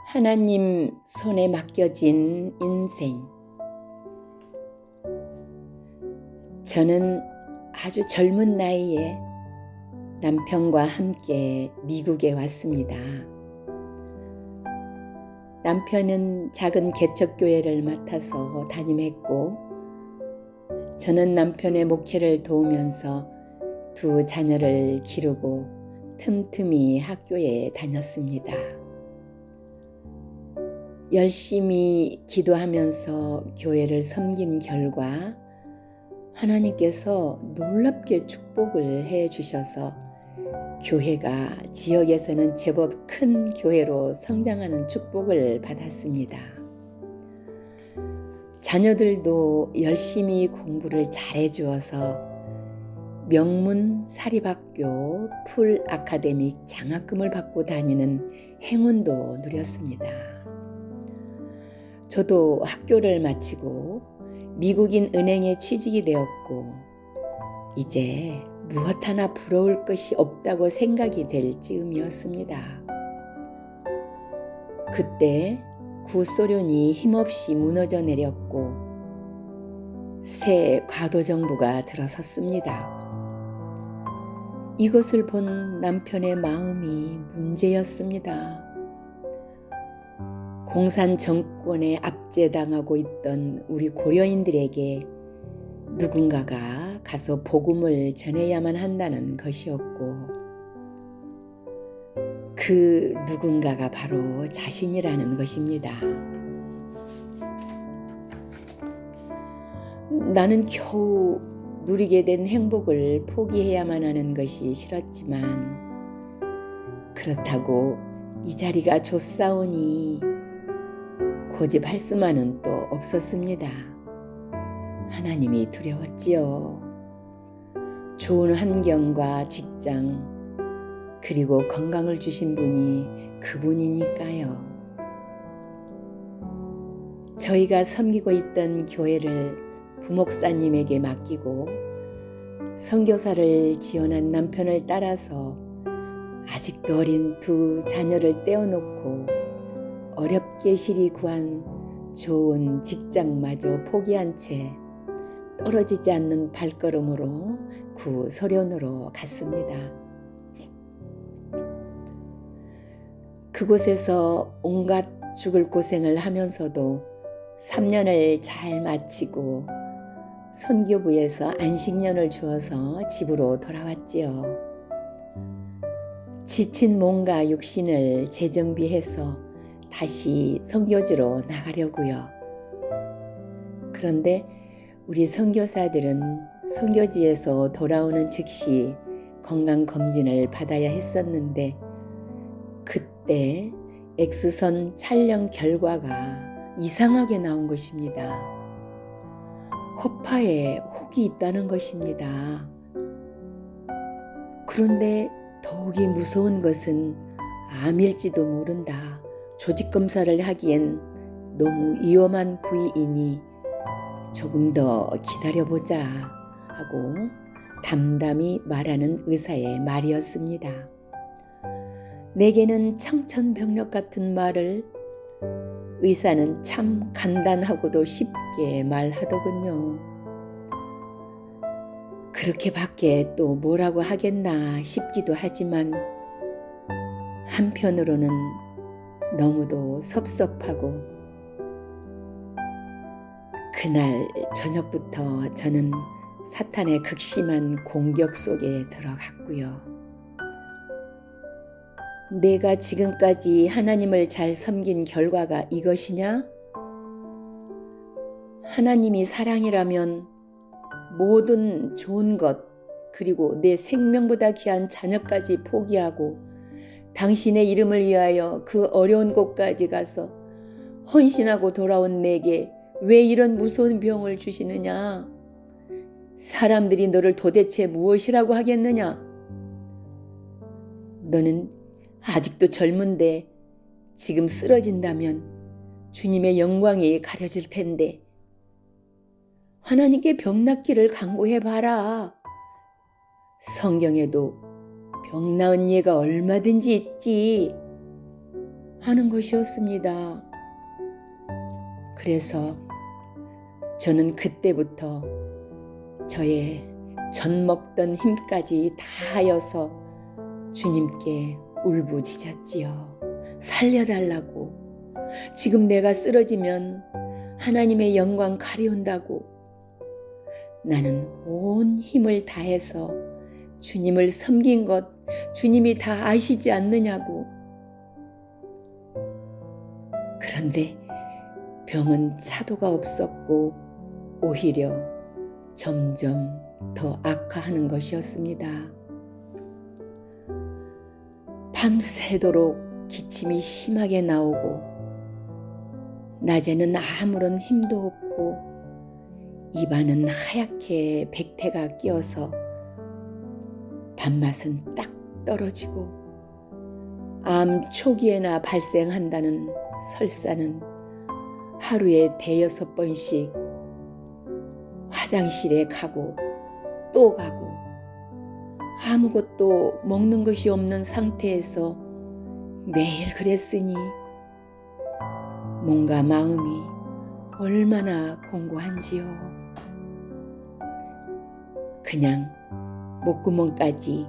하나님 손에 맡겨진 인생. 저는 아주 젊은 나이에 남편과 함께 미국에 왔습니다. 남편은 작은 개척교회를 맡아서 담임했고, 저는 남편의 목회를 도우면서 두 자녀를 기르고 틈틈이 학교에 다녔습니다. 열심히 기도하면서 교회를 섬긴 결과 하나님께서 놀랍게 축복을 해 주셔서 교회가 지역에서는 제법 큰 교회로 성장하는 축복을 받았습니다. 자녀들도 열심히 공부를 잘해 주어서 명문 사립학교 풀 아카데믹 장학금을 받고 다니는 행운도 누렸습니다. 저도 학교를 마치고 미국인 은행에 취직이 되었고, 이제 무엇 하나 부러울 것이 없다고 생각이 될 즈음이었습니다. 그때 구소련이 힘없이 무너져 내렸고 새 과도정부가 들어섰습니다. 이것을 본 남편의 마음이 문제였습니다. 공산 정권에 압제당하고 있던 우리 고려인들에게 누군가가 가서 복음을 전해야만 한다는 것이었고, 그 누군가가 바로 자신이라는 것입니다. 나는 겨우 누리게 된 행복을 포기해야만 하는 것이 싫었지만, 그렇다고 이 자리가 좋사오니 고집할 수만은 또 없었습니다. 하나님이 두려웠지요. 좋은 환경과 직장, 그리고 건강을 주신 분이 그분이니까요. 저희가 섬기고 있던 교회를 부목사님에게 맡기고 선교사를 지원한 남편을 따라서 아직도 어린 두 자녀를 떼어놓고 어렵게 실이 구한 좋은 직장마저 포기한 채 떨어지지 않는 발걸음으로 구소련으로 갔습니다. 그곳에서 온갖 죽을 고생을 하면서도 3년을 잘 마치고 선교부에서 안식년을 주어서 집으로 돌아왔지요. 지친 몸과 육신을 재정비해서 다시 선교지로 나가려고요. 그런데 우리 선교사들은 선교지에서 돌아오는 즉시 건강검진을 받아야 했었는데, 그때 X선 촬영 결과가 이상하게 나온 것입니다. 허파에 혹이 있다는 것입니다. 그런데 더욱이 무서운 것은 암일지도 모른다. 조직 검사를 하기엔 너무 위험한 부위이니 조금 더 기다려보자 하고 담담히 말하는 의사의 말이었습니다. 내게는 청천벽력 같은 말을 의사는 참 간단하고도 쉽게 말하더군요. 그렇게밖에 또 뭐라고 하겠나 싶기도 하지만, 한편으로는 너무도 섭섭하고, 그날 저녁부터 저는 사탄의 극심한 공격 속에 들어갔고요. 내가 지금까지 하나님을 잘 섬긴 결과가 이것이냐? 하나님이 사랑이라면 모든 좋은 것, 그리고 내 생명보다 귀한 자녀까지 포기하고 당신의 이름을 위하여 그 어려운 곳까지 가서 헌신하고 돌아온 내게 왜 이런 무서운 병을 주시느냐? 사람들이 너를 도대체 무엇이라고 하겠느냐? 너는 아직도 젊은데 지금 쓰러진다면 주님의 영광이 가려질 텐데 하나님께 병 낫기를 간구해봐라. 성경에도 병 나은 예가 얼마든지 있지. 하는 것이었습니다. 그래서 저는 그때부터 저의 젖먹던 힘까지 다하여서 주님께 울부짖었지요. 살려달라고. 지금 내가 쓰러지면 하나님의 영광 가리운다고. 나는 온 힘을 다해서 주님을 섬긴 것 주님이 다 아시지 않느냐고. 그런데 병은 차도가 없었고 오히려 점점 더 악화하는 것이었습니다. 밤새도록 기침이 심하게 나오고 낮에는 아무런 힘도 없고 입안은 하얗게 백태가 끼어서 밥맛은 딱 떨어지고 암 초기에나 발생한다는 설사는 하루에 5-6번씩 화장실에 가고 또 가고 아무것도 먹는 것이 없는 상태에서 매일 그랬으니 몸과 마음이 얼마나 공고한지요. 그냥 목구멍까지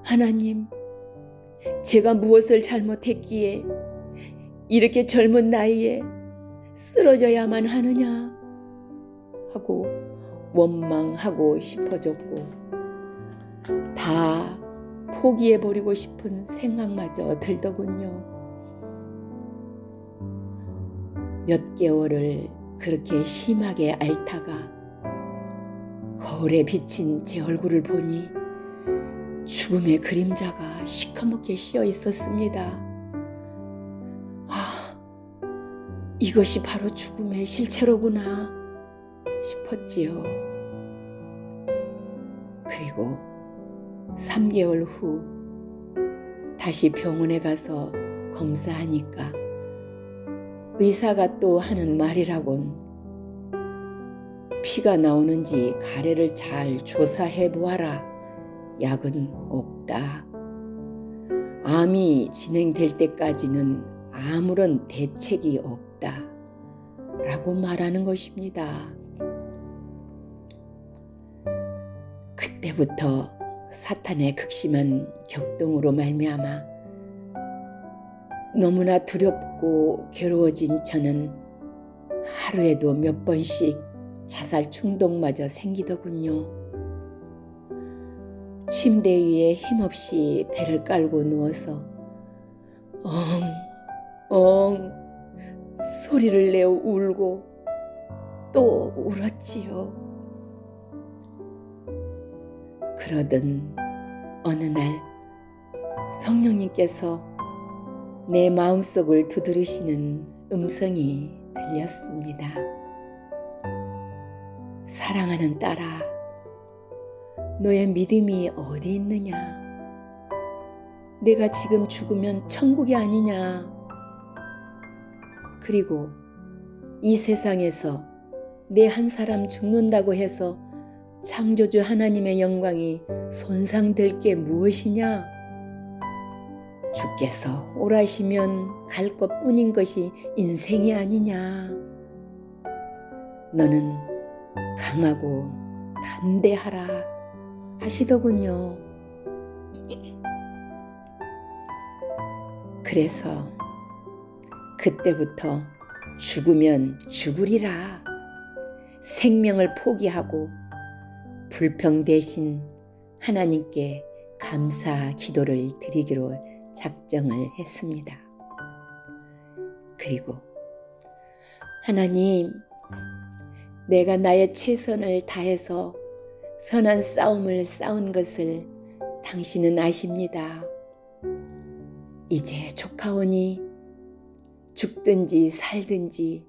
하나님, 제가 무엇을 잘못했기에 이렇게 젊은 나이에 쓰러져야만 하느냐 하고 원망하고 싶어졌고 다 포기해버리고 싶은 생각마저 들더군요. 몇 개월을 그렇게 심하게 앓다가 거울에 비친 제 얼굴을 보니 죽음의 그림자가 시커멓게 씌어 있었습니다. 이것이 바로 죽음의 실체로구나 싶었지요. 그리고 3개월 후 다시 병원에 가서 검사하니까 의사가 또 하는 말이라곤 피가 나오는지 가래를 잘 조사해 보아라. 약은 없다. 암이 진행될 때까지는 아무런 대책이 없다. 라고 말하는 것입니다. 그때부터 사탄의 극심한 격동으로 말미암아 너무나 두렵고 괴로워진 저는 하루에도 몇 번씩 자살 충동마저 생기더군요. 침대 위에 힘없이 배를 깔고 누워서 엉엉 소리를 내어 울고 또 울었지요. 그러던 어느 날 성령님께서 내 마음속을 두드리시는 음성이 들렸습니다. 사랑하는 딸아, 너의 믿음이 어디 있느냐? 내가 지금 죽으면 천국이 아니냐? 그리고 이 세상에서 내 한 사람 죽는다고 해서 창조주 하나님의 영광이 손상될 게 무엇이냐? 주께서 오라시면 갈 것뿐인 것이 인생이 아니냐? 너는 강하고 담대하라 하시더군요. 그래서 그때부터 죽으면 죽으리라 생명을 포기하고 불평 대신 하나님께 감사 기도를 드리기로 작정을 했습니다. 그리고 하나님, 내가 나의 최선을 다해서 선한 싸움을 싸운 것을 당신은 아십니다. 이제 조카오니 죽든지 살든지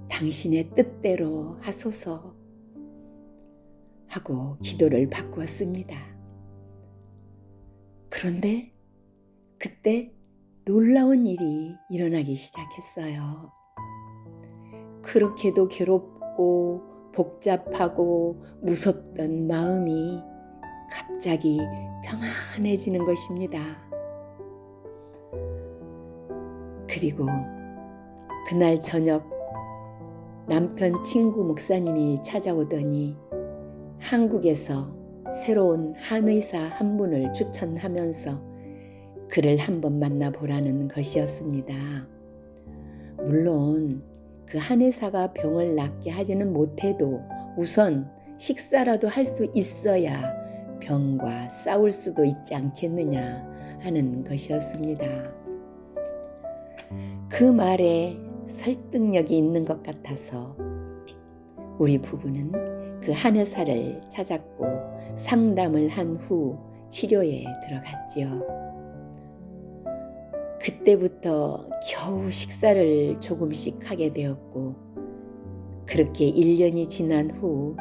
당신의 뜻대로 하소서 하고 기도를 바꾸었습니다. 그런데 그때 놀라운 일이 일어나기 시작했어요. 그렇게도 괴롭고 복잡하고 무섭던 마음이 갑자기 평안해지는 것입니다. 그리고 그날 저녁 남편 친구 목사님이 찾아오더니 한국에서 새로운 한의사 한 분을 추천하면서 그를 한번 만나보라는 것이었습니다. 물론 그 한의사가 병을 낫게 하지는 못해도 우선 식사라도 할 수 있어야 병과 싸울 수도 있지 않겠느냐 하는 것이었습니다. 그 말에 설득력이 있는 것 같아서 우리 부부는 그 한의사를 찾았고 상담을 한 후 치료에 들어갔지요. 그때부터 겨우 식사를 조금씩 하게 되었고 그렇게 1년이 지난 후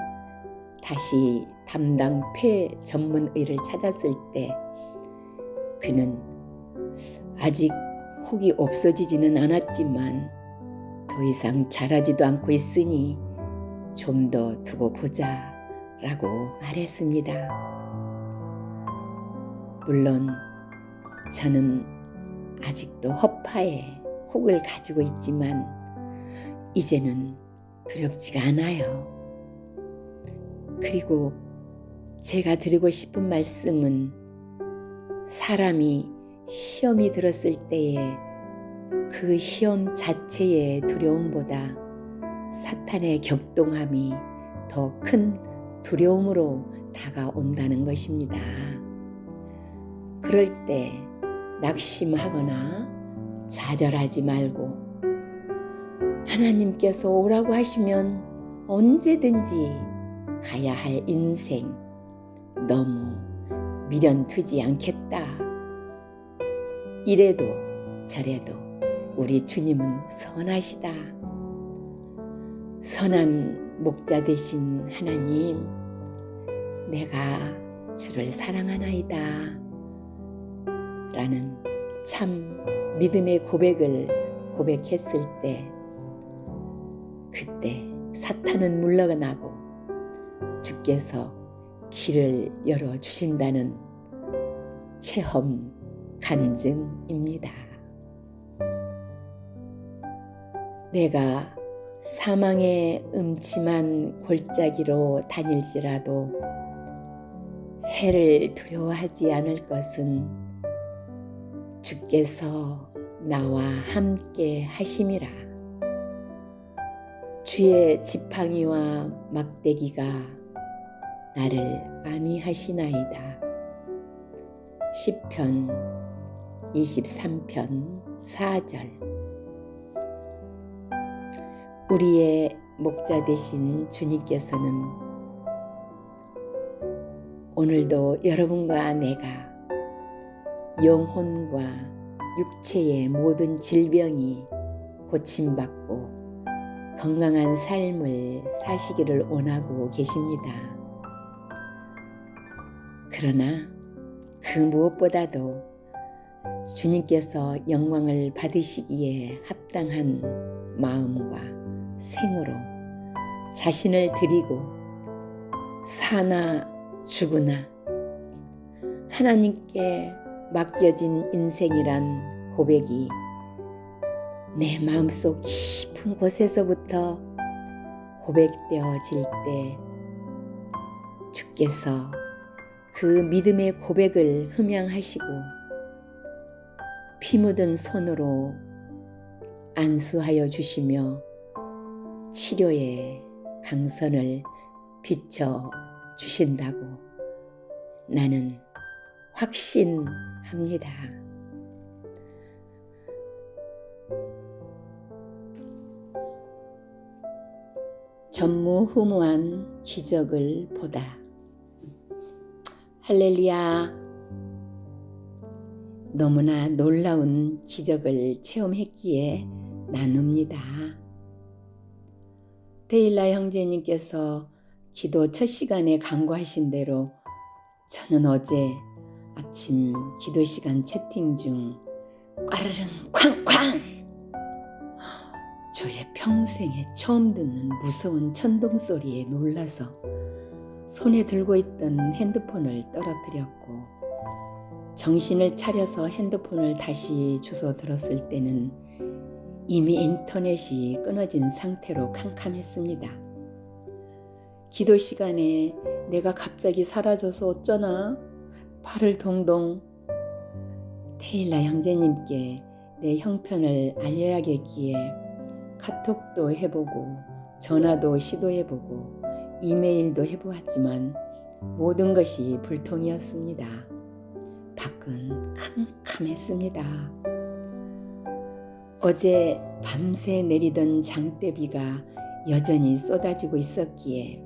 다시 담당 폐 전문의를 찾았을 때 그는 아직 혹이 없어지지는 않았지만 더 이상 자라지도 않고 있으니 좀 더 두고 보자 라고 말했습니다. 물론 저는 아직도 허파에 혹을 가지고 있지만 이제는 두렵지가 않아요. 그리고 제가 드리고 싶은 말씀은 사람이 시험이 들었을 때에 그 시험 자체의 두려움보다 사탄의 격동함이 더 큰 두려움으로 다가온다는 것입니다. 그럴 때 낙심하거나 좌절하지 말고 하나님께서 오라고 하시면 언제든지 가야 할 인생 너무 미련 두지 않겠다. 이래도 저래도 우리 주님은 선하시다. 선한 목자 되신 하나님, 내가 주를 사랑하나이다 라는 참 믿음의 고백을 고백했을 때 그때 사탄은 물러나고 주께서 길을 열어주신다는 체험 간증입니다. 내가 사망의 음침한 골짜기로 다닐지라도 해를 두려워하지 않을 것은 주께서 나와 함께 하심이라. 주의 지팡이와 막대기가 나를 안위하시나이다. 시편 23편 4절. 우리의 목자 되신 주님께서는 오늘도 여러분과 내가 영혼과 육체의 모든 질병이 고침받고 건강한 삶을 사시기를 원하고 계십니다. 그러나 그 무엇보다도 주님께서 영광을 받으시기에 합당한 마음과 생으로 자신을 드리고 사나 죽으나 하나님께 맡겨진 인생이란 고백이 내 마음속 깊은 곳에서부터 고백되어질 때 주께서 그 믿음의 고백을 흠양하시고 피 묻은 손으로 안수하여 주시며 치료의 강선을 비춰 주신다고 나는 확신합니다. 전무후무한 기적을 보다. 할렐루야. 너무나 놀라운 기적을 체험했기에 나눕니다. 데일라 형제님께서 기도 첫 시간에 간구하신 대로 저는 어제 아침 기도 시간 채팅 중 까르릉 쾅쾅 저의 평생에 처음 듣는 무서운 천둥 소리에 놀라서 손에 들고 있던 핸드폰을 떨어뜨렸고 정신을 차려서 핸드폰을 다시 주워 들었을 때는 이미 인터넷이 끊어진 상태로 캄캄했습니다. 기도 시간에 내가 갑자기 사라져서 어쩌나 발을 동동. 테일라 형제님께 내 형편을 알려야겠기에 카톡도 해보고 전화도 시도해보고 이메일도 해보았지만 모든 것이 불통이었습니다. 밖은 캄캄했습니다. 어제 밤새 내리던 장대비가 여전히 쏟아지고 있었기에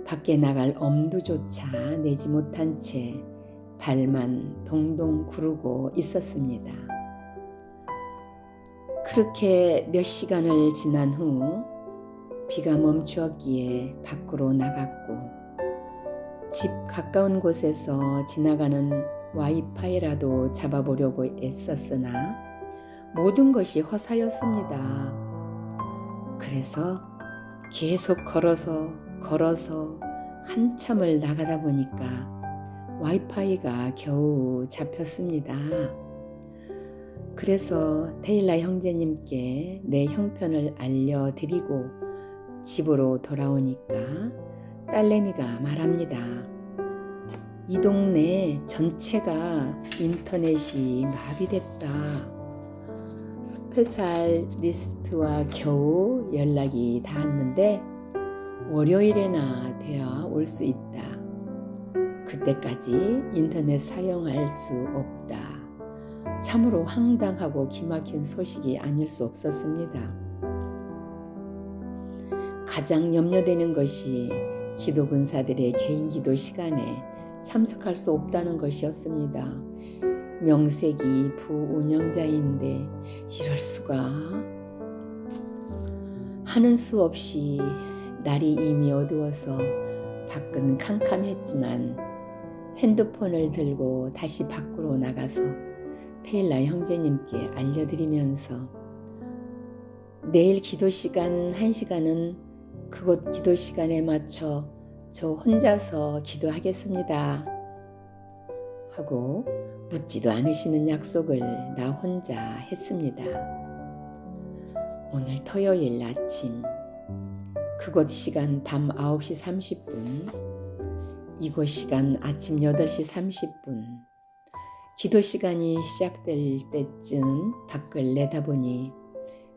밖에 나갈 엄두조차 내지 못한 채 발만 동동 구르고 있었습니다. 그렇게 몇 시간을 지난 후 비가 멈추었기에 밖으로 나갔고 집 가까운 곳에서 지나가는 와이파이라도 잡아보려고 애썼으나 모든 것이 허사였습니다. 그래서 계속 걸어서 한참을 나가다 보니까 와이파이가 겨우 잡혔습니다. 그래서 테일라 형제님께 내 형편을 알려드리고 집으로 돌아오니까 딸내미가 말합니다. 이 동네 전체가 인터넷이 마비됐다. 스페셜리스트와 겨우 연락이 닿았는데 월요일에나 돼야 올 수 있다. 그때까지 인터넷 사용할 수 없다. 참으로 황당하고 기막힌 소식이 아닐 수 없었습니다. 가장 염려되는 것이 기도 군사들의 개인 기도 시간에 참석할 수 없다는 것이었습니다. 명색이 부운영자인데 이럴 수가. 하는 수 없이 날이 이미 어두워서 밖은 캄캄했지만 핸드폰을 들고 다시 밖으로 나가서 테일라 형제님께 알려드리면서 내일 기도 시간 1시간은 그곳 기도 시간에 맞춰 저 혼자서 기도하겠습니다 하고 묻지도 않으시는 약속을 나 혼자 했습니다. 오늘 토요일 아침 그곳 시간 밤 9시 30분 이곳 시간 아침 8시 30분 기도 시간이 시작될 때쯤 밖을 내다보니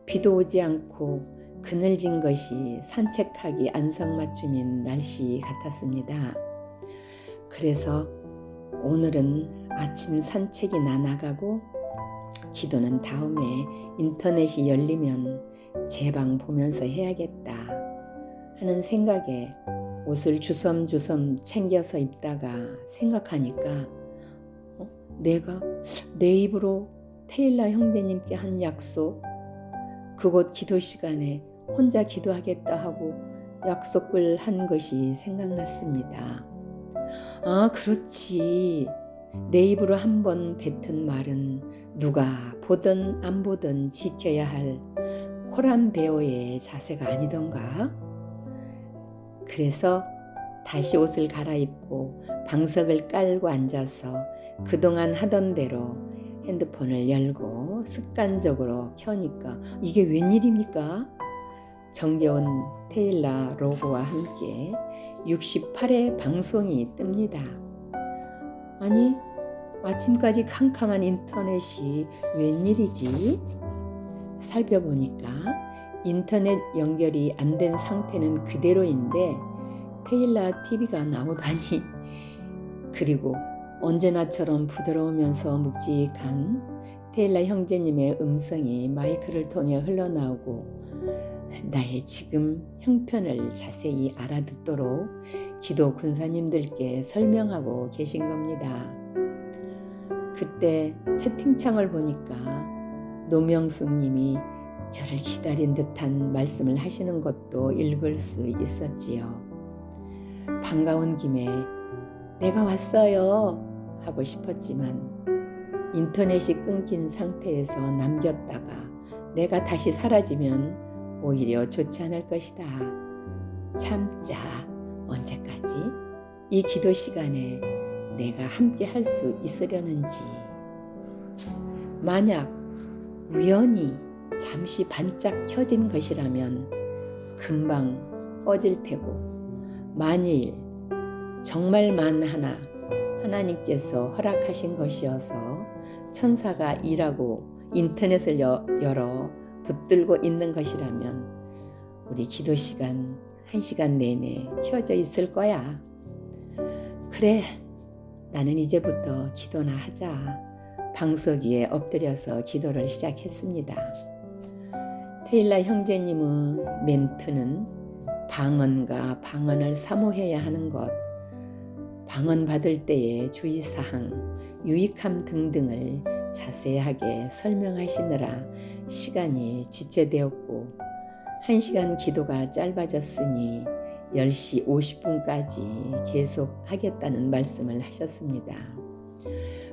비도 오지 않고 그늘진 것이 산책하기 안성맞춤인 날씨 같았습니다. 그래서 오늘은 아침 산책이나 나가고 기도는 다음에 인터넷이 열리면 제 방 보면서 해야겠다 하는 생각에 옷을 주섬주섬 챙겨서 입다가 생각하니까 내가 내 입으로 테일라 형제님께 한 약속 그곳 기도 시간에 혼자 기도하겠다 하고 약속을 한 것이 생각났습니다. 아, 그렇지. 내 입으로 한번 뱉은 말은 누가 보든 안 보든 지켜야 할 호람대오의 자세가 아니던가? 그래서 다시 옷을 갈아입고 방석을 깔고 앉아서 그동안 하던 대로 핸드폰을 열고 습관적으로 켜니까 이게 웬일입니까? 정겨운 테일라 로고와 함께 68회 방송이 뜹니다. 아니, 아침까지 캄캄한 인터넷이 웬일이지? 살펴보니까 인터넷 연결이 안 된 상태는 그대로인데 테일라 TV가 나오다니. 그리고 언제나처럼 부드러우면서 묵직한 테일라 형제님의 음성이 마이크를 통해 흘러나오고 나의 지금 형편을 자세히 알아듣도록 기도 군사님들께 설명하고 계신 겁니다. 그때 채팅창을 보니까 노명숙 님이 저를 기다린 듯한 말씀을 하시는 것도 읽을 수 있었지요. 반가운 김에 내가 왔어요 하고 싶었지만 인터넷이 끊긴 상태에서 남겼다가 내가 다시 사라지면 오히려 좋지 않을 것이다. 참자. 언제까지? 이 기도 시간에 내가 함께 할 수 있으려는지, 만약 우연히 잠시 반짝 켜진 것이라면 금방 꺼질 테고, 만일 정말 만하나 하나님께서 허락하신 것이어서 천사가 일하고 인터넷을 열어 붙들고 있는 것이라면 우리 기도 시간 1시간 내내 켜져 있을 거야. 그래, 나는 이제부터 기도나 하자. 방석 위에 엎드려서 기도를 시작했습니다. 테일라 형제님의 멘트는 방언과 방언을 사모해야 하는 것, 방언 받을 때의 주의사항, 유익함 등등을 자세하게 설명하시느라 시간이 지체되었고 1시간 기도가 짧아졌으니 10시 50분까지 계속 하겠다는 말씀을 하셨습니다.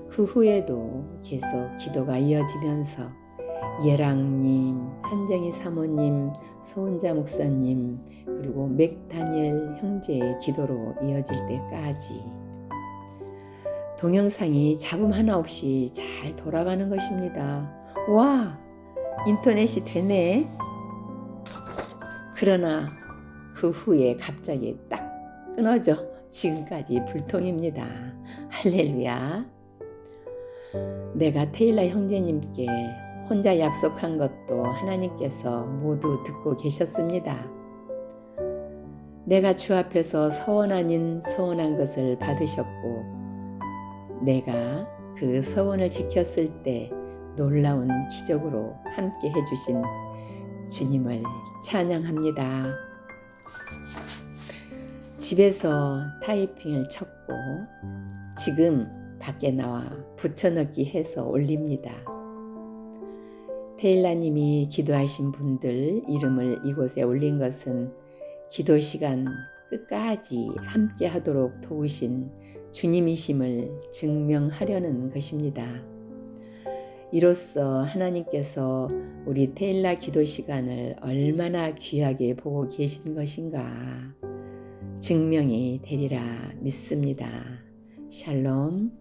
그 후에도 계속 기도가 이어지면서 예랑님, 한정희 사모님, 소은자 목사님, 그리고 맥다니엘 형제의 기도로 이어질 때까지 동영상이 잡음 하나 없이 잘 돌아가는 것입니다. 와, 인터넷이 되네. 그러나 그 후에 갑자기 딱 끊어져 지금까지 불통입니다. 할렐루야. 내가 테일라 형제님께 혼자 약속한 것도 하나님께서 모두 듣고 계셨습니다. 내가 주 앞에서 서원 아닌 서원한 것을 받으셨고 내가 그 서원을 지켰을 때 놀라운 기적으로 함께 해주신 주님을 찬양합니다. 집에서 타이핑을 쳤고 지금 밖에 나와 붙여넣기 해서 올립니다. 테일라님이 기도하신 분들 이름을 이곳에 올린 것은 기도 시간 끝까지 함께 하도록 도우신 주님이심을 증명하려는 것입니다. 이로써 하나님께서 우리 테일라 기도 시간을 얼마나 귀하게 보고 계신 것인가 증명이 되리라 믿습니다. 샬롬.